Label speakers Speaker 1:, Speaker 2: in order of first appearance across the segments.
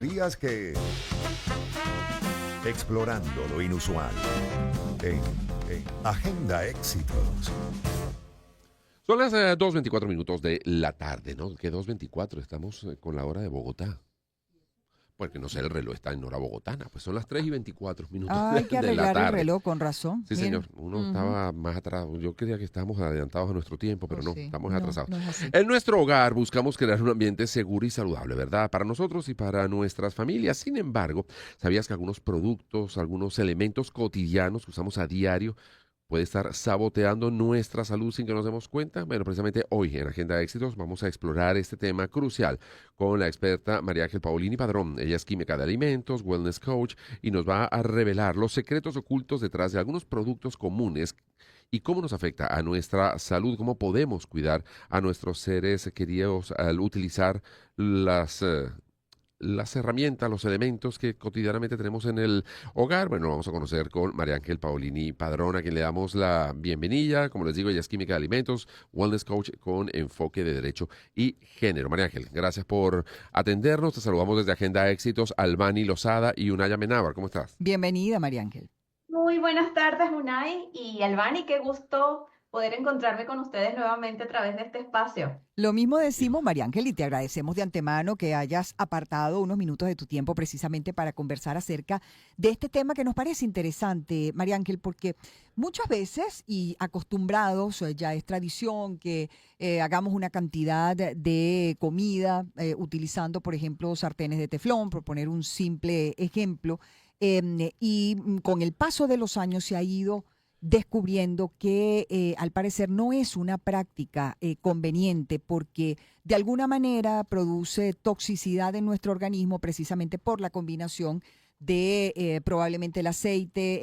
Speaker 1: Días que explorando lo inusual en, en Agenda Éxitos.
Speaker 2: Son las 2:24 minutos de la tarde, ¿no? ¿Qué 2:24? Estamos con la hora de Bogotá. Porque no sé, el reloj está en hora bogotana. Pues son las 3:24 minutos
Speaker 3: Hay que
Speaker 2: de la
Speaker 3: arreglar el
Speaker 2: tarde.
Speaker 3: reloj con razón.
Speaker 2: Sí,
Speaker 3: Mira.
Speaker 2: señor. Uno
Speaker 3: Ujú.
Speaker 2: estaba más atrás. Yo creía que estábamos adelantados a nuestro tiempo, pero
Speaker 3: Pues
Speaker 2: no,
Speaker 3: sí,
Speaker 2: estamos
Speaker 3: no,
Speaker 2: atrasados.
Speaker 3: no es así.
Speaker 2: En nuestro hogar buscamos crear un ambiente seguro y saludable, ¿verdad? Para nosotros y para nuestras familias. Sin embargo, ¿sabías que algunos productos, algunos elementos cotidianos que usamos a diario puede estar saboteando nuestra salud sin que nos demos cuenta? Bueno, precisamente hoy en Agenda de Éxitos vamos a explorar este tema crucial con la experta María Ángel Paolini Padrón. Ella es química de alimentos, wellness coach y nos va a revelar los secretos ocultos detrás de algunos productos comunes y cómo nos afecta a nuestra salud, cómo podemos cuidar a nuestros seres queridos al utilizar las herramientas, los elementos que cotidianamente tenemos en el hogar. Bueno, vamos a conocer con María Ángel Paolini Padrón, a quien le damos la bienvenida. Como les digo, ella es química de alimentos, wellness coach con enfoque de derecho y género. María Ángel, gracias por atendernos. Te saludamos desde Agenda Éxitos, Albani Lozada y Unaya Menábar. ¿Cómo estás?
Speaker 3: Bienvenida, María Ángel.
Speaker 4: Muy buenas tardes, Unai y Albani. Qué gusto poder encontrarme con ustedes nuevamente a través de este espacio.
Speaker 3: Lo mismo
Speaker 2: Y-
Speaker 3: decimos, María Ángel, y te agradecemos de antemano que hayas apartado unos minutos de tu tiempo precisamente para conversar acerca de este tema que nos parece interesante, María Ángel, porque muchas veces y acostumbrados, ya es tradición que hagamos una cantidad de comida utilizando, por ejemplo, sartenes de teflón, por poner un simple ejemplo, con el paso de los años se ha ido descubriendo que al parecer no es una práctica conveniente porque de alguna manera produce toxicidad en nuestro organismo precisamente por la combinación de probablemente el aceite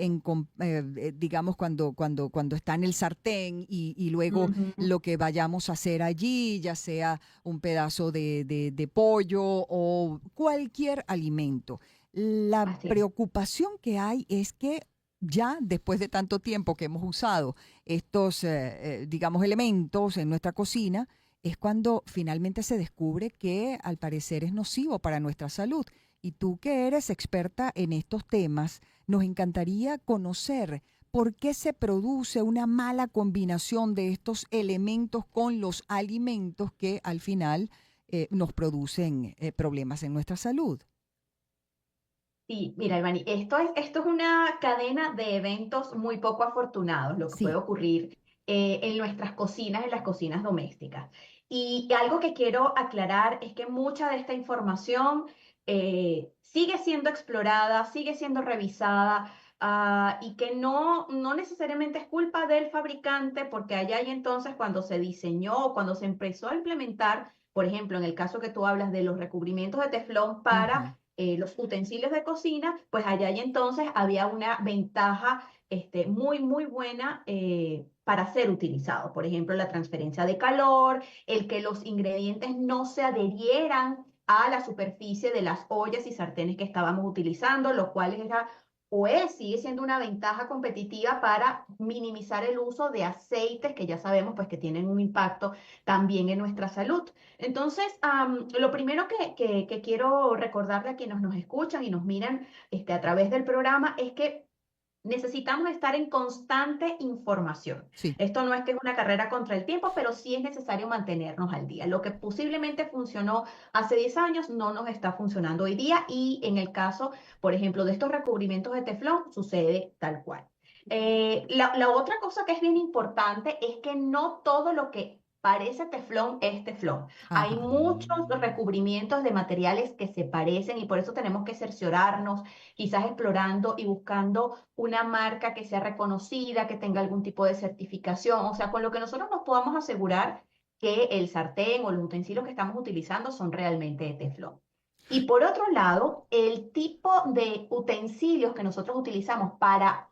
Speaker 3: digamos cuando está en el sartén y luego
Speaker 4: Ujú.
Speaker 3: lo que vayamos a hacer allí, ya sea un pedazo de pollo o cualquier alimento. La
Speaker 4: Así es.
Speaker 3: preocupación que hay es que ya después de tanto tiempo que hemos usado estos, digamos, elementos en nuestra cocina, es cuando finalmente se descubre que al parecer es nocivo para nuestra salud. Y tú que eres experta en estos temas, nos encantaría conocer por qué se produce una mala combinación de estos elementos con los alimentos que al final nos producen problemas en nuestra salud.
Speaker 4: Sí, mira, Albani, esto es una cadena de eventos muy poco afortunados, lo que puede
Speaker 3: Sí,
Speaker 4: ocurrir en nuestras cocinas, en las cocinas domésticas. Y algo que quiero aclarar es que mucha de esta información sigue siendo explorada, sigue siendo revisada, y que no necesariamente es culpa del fabricante, porque allá hay entonces cuando se diseñó, cuando se empezó a implementar, por ejemplo, en el caso que tú hablas de los recubrimientos de teflón
Speaker 3: ujú,
Speaker 4: para los utensilios de cocina, pues allá y entonces había una ventaja muy, muy buena para ser utilizado. Por ejemplo, la transferencia de calor, el que los ingredientes no se adherieran a la superficie de las ollas y sartenes que estábamos utilizando, lo cual era o es, sigue siendo una ventaja competitiva para minimizar el uso de aceites que ya sabemos pues que tienen un impacto también en nuestra salud. Entonces, lo primero que quiero recordarle a quienes nos escuchan y nos miran a través del programa es que necesitamos estar en constante información.
Speaker 3: sí.
Speaker 4: Esto no es que es una carrera contra el tiempo, pero sí es necesario mantenernos al día. Lo que posiblemente funcionó hace 10 años no nos está funcionando hoy día y en el caso, por ejemplo, de estos recubrimientos de teflón, sucede tal cual. La otra cosa que es bien importante es que no todo lo que parece teflón es teflón. Hay
Speaker 3: Ajá.
Speaker 4: muchos recubrimientos de materiales que se parecen y por eso tenemos que cerciorarnos, quizás explorando y buscando una marca que sea reconocida, que tenga algún tipo de certificación, o sea, con lo que nosotros nos podamos asegurar que el sartén o los utensilios que estamos utilizando son realmente de teflón. Y por otro lado, el tipo de utensilios que nosotros utilizamos para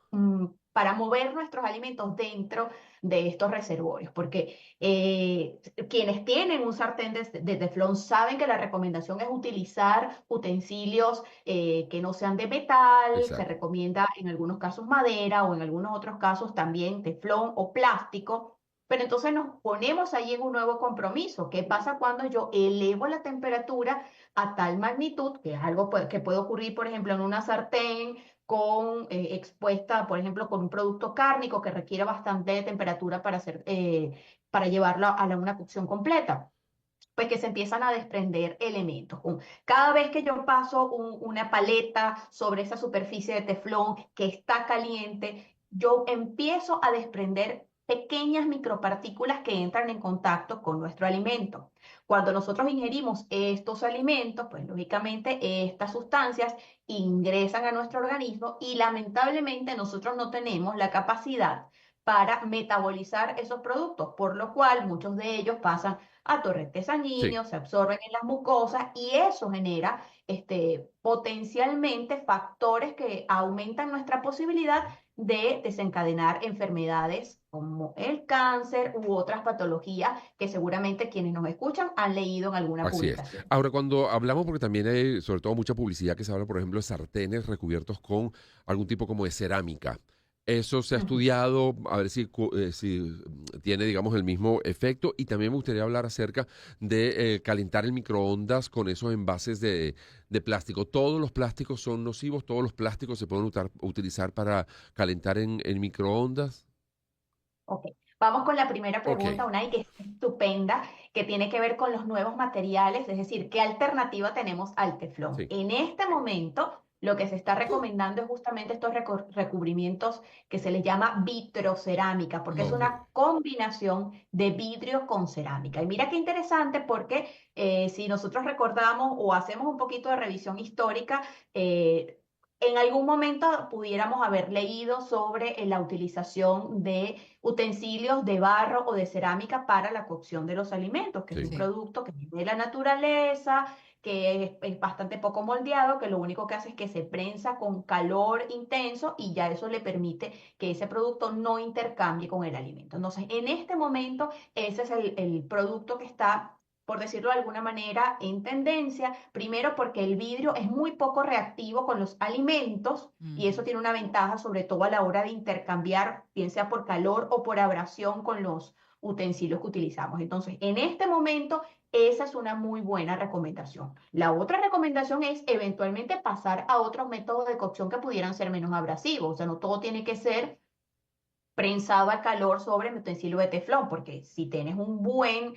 Speaker 4: mover nuestros alimentos dentro de estos reservorios, porque quienes tienen un sartén de teflón saben que la recomendación es utilizar utensilios que no sean de metal, se
Speaker 2: Exacto.
Speaker 4: recomienda en algunos casos madera o en algunos otros casos también teflón o plástico. Pero entonces nos ponemos ahí en un nuevo compromiso. ¿Qué pasa cuando yo elevo la temperatura a tal magnitud, que es algo que puede ocurrir, por ejemplo, en una sartén expuesta, por ejemplo, con un producto cárnico que requiere bastante temperatura para llevarlo a una cocción completa? Pues que se empiezan a desprender elementos. Cada vez que yo paso una paleta sobre esa superficie de teflón que está caliente, yo empiezo a desprender pequeñas micropartículas que entran en contacto con nuestro alimento. Cuando nosotros ingerimos estos alimentos, pues lógicamente estas sustancias ingresan a nuestro organismo y lamentablemente nosotros no tenemos la capacidad para metabolizar esos productos, por lo cual muchos de ellos pasan a torrentes
Speaker 2: Sí,
Speaker 4: sanguíneos, se absorben en las mucosas y eso genera potencialmente factores que aumentan nuestra posibilidad de desencadenar enfermedades como el cáncer u otras patologías que seguramente quienes nos escuchan han leído en alguna
Speaker 2: así es.
Speaker 4: publicación.
Speaker 2: Ahora, cuando hablamos, porque también hay, sobre todo, mucha publicidad que se habla, por ejemplo, de sartenes recubiertos con algún tipo como de cerámica. Eso se ha
Speaker 4: Ujú.
Speaker 2: estudiado, a ver si tiene, digamos, el mismo efecto. Y también me gustaría hablar acerca de calentar el microondas con esos envases de plástico. ¿Todos los plásticos son nocivos? ¿Todos los plásticos se pueden utilizar para calentar en microondas?
Speaker 4: Ok, vamos con la primera
Speaker 2: Ok,
Speaker 4: pregunta, una que es estupenda, que tiene que ver con los nuevos materiales, es decir, ¿qué alternativa tenemos al teflón?
Speaker 2: sí.
Speaker 4: En este momento, lo que se está recomendando es justamente estos recubrimientos que se les llama vitrocerámica, porque es
Speaker 2: Ok.
Speaker 4: una combinación de vidrio con cerámica. Y mira qué interesante porque si nosotros recordamos o hacemos un poquito de revisión histórica, en algún momento pudiéramos haber leído sobre la utilización de utensilios de barro o de cerámica para la cocción de los alimentos, que es un
Speaker 2: Sí.
Speaker 3: Sí.
Speaker 4: producto que viene de la naturaleza, que es bastante poco moldeado, que lo único que hace es que se prensa con calor intenso y ya eso le permite que ese producto no intercambie con el alimento. Entonces, en este momento, ese es el producto que está, por decirlo de alguna manera, en tendencia. Primero porque el vidrio es muy poco reactivo con los alimentos y eso
Speaker 3: Ujú.
Speaker 4: tiene una ventaja, sobre todo a la hora de intercambiar, bien sea por calor o por abrasión con los utensilios que utilizamos. Entonces, en este momento, esa es una muy buena recomendación. La otra recomendación es eventualmente pasar a otros métodos de cocción que pudieran ser menos abrasivos. O sea, no todo tiene que ser prensado al calor sobre mi utensilio de teflón, porque si tienes un buen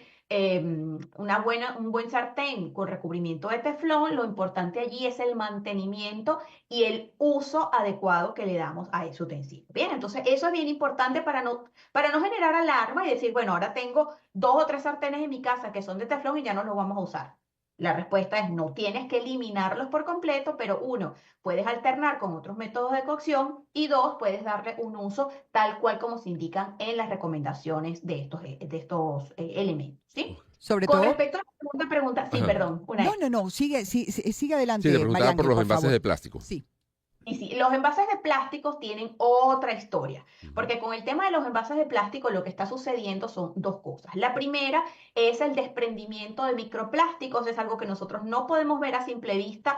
Speaker 4: sartén con recubrimiento de teflón, lo importante allí es el mantenimiento y el uso adecuado que le damos a ese utensilio. Bien, entonces eso es bien importante para no generar alarma y decir, bueno, ahora tengo 2 o 3 sartenes en mi casa que son de teflón y ya no los vamos a usar. La respuesta es no tienes que eliminarlos por completo, pero uno, puedes alternar con otros métodos de cocción y dos, puedes darle un uso tal cual como se indican en las recomendaciones de estos elementos, ¿sí?
Speaker 2: Ok.
Speaker 4: Con
Speaker 3: Sobre todo,
Speaker 4: respecto a la segunda pregunta, sí,
Speaker 2: Ajá.
Speaker 4: perdón,
Speaker 3: no, no, no, sigue
Speaker 2: Sí, te
Speaker 3: adelante, María
Speaker 2: preguntaba por
Speaker 3: Ángel,
Speaker 2: los
Speaker 3: por
Speaker 2: envases
Speaker 3: favor.
Speaker 2: de plástico.
Speaker 3: Sí.
Speaker 4: y sí, los envases de plásticos tienen otra historia,
Speaker 2: Ujú.
Speaker 4: porque con el tema de los envases de plástico lo que está sucediendo son dos cosas. La primera es el desprendimiento de microplásticos, es algo que nosotros no podemos ver a simple vista.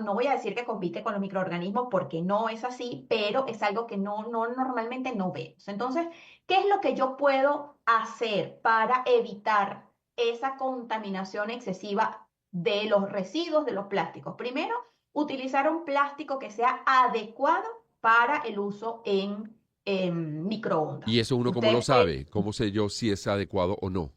Speaker 4: No voy a decir que compite con los microorganismos porque no es así, pero es algo que no normalmente no vemos. Entonces, ¿qué es lo que yo puedo hacer para evitar esa contaminación excesiva de los residuos de los plásticos? Primero, utilizar un plástico que sea adecuado para el uso en
Speaker 2: Y
Speaker 4: microondas.
Speaker 2: eso uno cómo lo
Speaker 4: Ustedes pueden,
Speaker 2: sabe, cómo sé yo si es adecuado o no.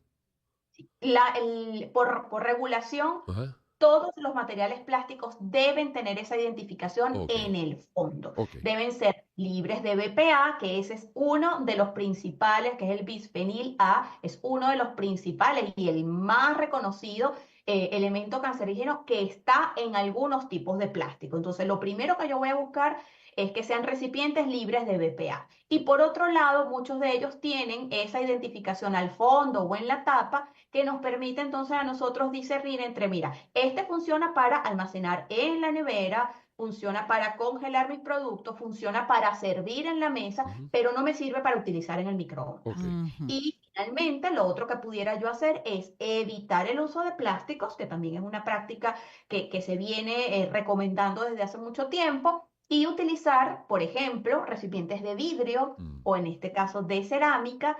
Speaker 4: por regulación,
Speaker 2: Ajá.
Speaker 4: todos los materiales plásticos deben tener esa identificación
Speaker 2: Ok,
Speaker 4: en el fondo.
Speaker 2: ok.
Speaker 4: Deben ser libres de BPA, que ese es uno de los principales, que es el bisfenil A, es uno de los principales y el más reconocido elemento cancerígeno que está en algunos tipos de plástico. Entonces, lo primero que yo voy a buscar es que sean recipientes libres de BPA. Y por otro lado, muchos de ellos tienen esa identificación al fondo o en la tapa que nos permite entonces a nosotros discernir entre, mira, este funciona para almacenar en la nevera, funciona para congelar mis productos, funciona para servir en la mesa,
Speaker 2: Ujú.
Speaker 4: pero no me sirve para utilizar en el microondas.
Speaker 2: Ok.
Speaker 3: Ujú.
Speaker 4: Y finalmente, lo otro que pudiera yo hacer es evitar el uso de plásticos, que también es una práctica que se viene recomendando desde hace mucho tiempo, y utilizar, por ejemplo, recipientes de vidrio
Speaker 2: Mm.
Speaker 4: o en este caso de cerámica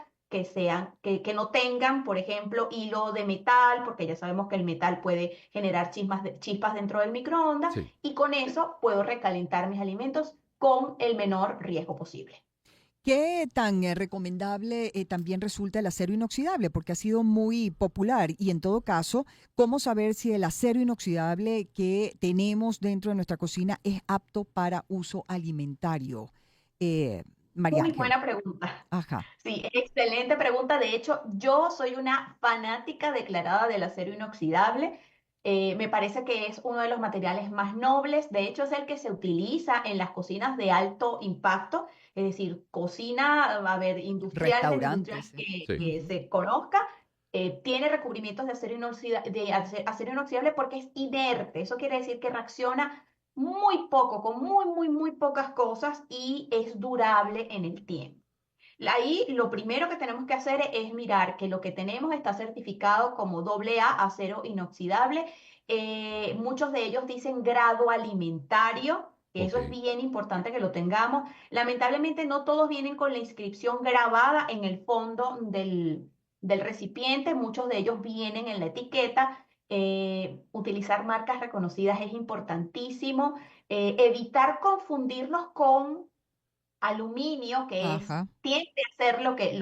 Speaker 4: que no tengan, por ejemplo, hilo de metal, porque ya sabemos que el metal puede generar chispas dentro del microondas,
Speaker 2: Sí.
Speaker 4: y con eso puedo recalentar mis alimentos con el menor riesgo posible.
Speaker 3: ¿Qué tan recomendable también resulta el acero inoxidable? Porque ha sido muy popular y en todo caso, ¿cómo saber si el acero inoxidable que tenemos dentro de nuestra cocina es apto para uso alimentario? María
Speaker 4: Muy
Speaker 3: Ángel.
Speaker 4: buena pregunta.
Speaker 3: Ajá.
Speaker 4: Sí, excelente pregunta. De hecho, yo soy una fanática declarada del acero inoxidable. Me parece que es uno de los materiales más nobles. De hecho, es el que se utiliza en las cocinas de alto impacto, es decir, cocina, a ver, industrial de la industria
Speaker 3: Restaurantes.
Speaker 2: Sí.
Speaker 4: que
Speaker 3: Ujú.
Speaker 4: se conozca. Tiene recubrimientos de acero inoxidable porque es inerte. Eso quiere decir que reacciona muy poco, con muy pocas cosas y es durable en el tiempo. Ahí lo primero que tenemos que hacer es mirar que lo que tenemos está certificado como AA, acero inoxidable. Muchos de ellos dicen grado alimentario, que
Speaker 2: Ok.
Speaker 4: eso es bien importante que lo tengamos. Lamentablemente no todos vienen con la inscripción grabada en el fondo del recipiente, muchos de ellos vienen en la etiqueta. Utilizar marcas reconocidas es importantísimo. Evitar confundirlos con aluminio,
Speaker 3: Ajá.
Speaker 4: tiende a ser lo que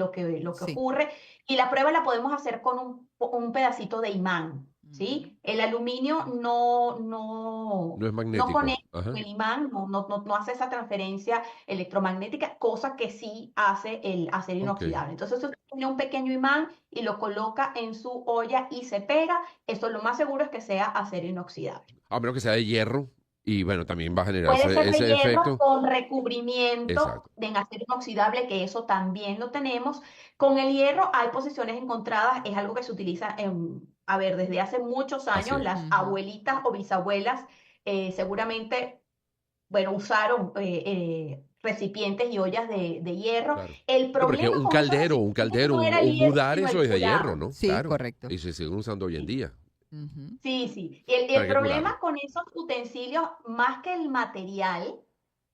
Speaker 3: Sí.
Speaker 4: ocurre, y la prueba la podemos hacer con un pedacito de imán,
Speaker 3: Ujú.
Speaker 4: ¿sí? El aluminio
Speaker 2: No es
Speaker 4: no
Speaker 2: magnético.
Speaker 4: conecta
Speaker 2: Ajá.
Speaker 4: con el imán, no hace esa transferencia electromagnética, cosa que sí hace el acero
Speaker 2: Ok.
Speaker 4: inoxidable. Entonces, usted tiene un pequeño imán y lo coloca en su olla y se pega, eso lo más seguro es que sea acero inoxidable.
Speaker 2: A menos que sea de hierro. Y bueno, también va a generar
Speaker 4: Puede ser de
Speaker 2: ese
Speaker 4: hierro
Speaker 2: efecto.
Speaker 4: con recubrimiento
Speaker 2: Exacto.
Speaker 4: de acero inoxidable, que eso también lo tenemos. Con el hierro hay posiciones encontradas, es algo que se utiliza a ver, desde hace muchos
Speaker 2: Así
Speaker 4: años.
Speaker 2: es.
Speaker 4: Las
Speaker 3: Ujú.
Speaker 4: abuelitas o bisabuelas seguramente, bueno, usaron recipientes y ollas de hierro.
Speaker 2: Claro.
Speaker 4: El
Speaker 2: No, porque
Speaker 4: problema con esos recipientes no era el
Speaker 2: un
Speaker 4: hierro,
Speaker 2: budar,
Speaker 4: sino
Speaker 2: eso
Speaker 4: el
Speaker 2: es de hierro,
Speaker 4: curado.
Speaker 2: ¿no?
Speaker 3: Sí,
Speaker 2: Claro.
Speaker 3: correcto.
Speaker 2: Y se siguen usando hoy en día.
Speaker 3: Ujú.
Speaker 4: Sí, sí. El
Speaker 2: Para que curarlo.
Speaker 4: problema con esos utensilios, más que el material,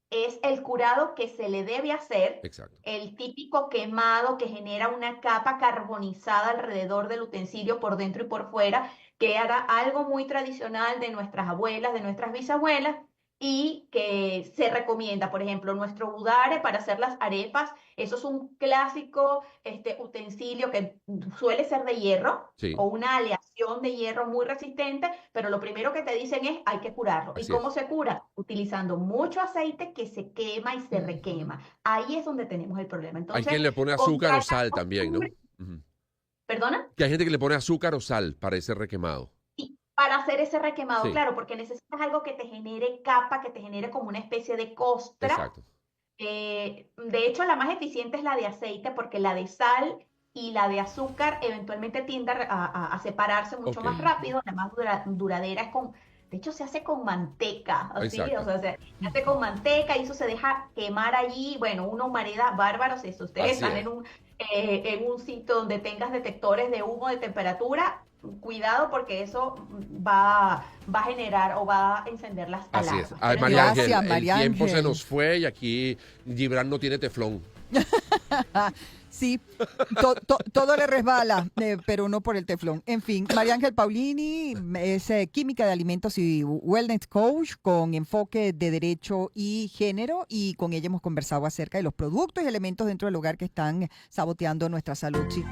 Speaker 4: es el curado que se le debe hacer,
Speaker 2: Exacto.
Speaker 4: el típico quemado que genera una capa carbonizada alrededor del utensilio por dentro y por fuera, que era algo muy tradicional de nuestras abuelas, de nuestras bisabuelas, y que se recomienda, por ejemplo, nuestro budare para hacer las arepas. Eso es un clásico utensilio que suele ser de hierro o
Speaker 2: Sí,
Speaker 4: una aleación de hierro muy resistente, pero lo primero que te dicen es hay que curarlo. ¿Y
Speaker 2: así
Speaker 4: cómo
Speaker 2: es.
Speaker 4: se cura? Utilizando mucho aceite que se quema y se
Speaker 3: Ujú.
Speaker 4: requema. Ahí es donde tenemos el problema.
Speaker 2: Hay
Speaker 4: Entonces,
Speaker 2: quien le pone azúcar
Speaker 4: contra
Speaker 2: o
Speaker 4: la
Speaker 2: sal también, ¿no?
Speaker 4: costumbre,
Speaker 2: Ujú.
Speaker 4: ¿perdona?
Speaker 2: Que hay gente que le pone azúcar o sal para ese requemado.
Speaker 4: Y para hacer ese requemado,
Speaker 2: Sí,
Speaker 4: claro, porque necesitas algo que te genere capa, que te genere como una especie de costra.
Speaker 2: exacto.
Speaker 4: De hecho, la más eficiente es la de aceite, porque la de sal y la de azúcar eventualmente tienden a separarse mucho
Speaker 2: Ok,
Speaker 4: más
Speaker 3: Ujú.
Speaker 4: rápido. La más duradera es con, de hecho, se hace con manteca, así, o
Speaker 2: exacto.
Speaker 4: sea, se hace
Speaker 3: Ujú.
Speaker 4: con manteca y eso se deja quemar allí. Bueno, una humareda bárbara. Si ustedes
Speaker 2: Así
Speaker 4: están
Speaker 2: es.
Speaker 4: en un sitio donde tengas detectores de humo, de temperatura, cuidado porque eso va a generar o va a encender las
Speaker 2: Así es.
Speaker 4: alarmas.
Speaker 2: Ay,
Speaker 4: Pero
Speaker 2: María
Speaker 4: entonces,
Speaker 2: Ángel,
Speaker 3: Gracias,
Speaker 2: el
Speaker 3: María
Speaker 2: tiempo se
Speaker 3: Ángel.
Speaker 2: nos fue y aquí Gibran no tiene teflón.
Speaker 3: Sí, todo le resbala, pero no por el teflón. En fin, María Ángel Paulini es química de alimentos y wellness coach con enfoque de derecho y género, y con ella hemos conversado acerca de los productos y elementos dentro del hogar que están saboteando nuestra salud. Sí.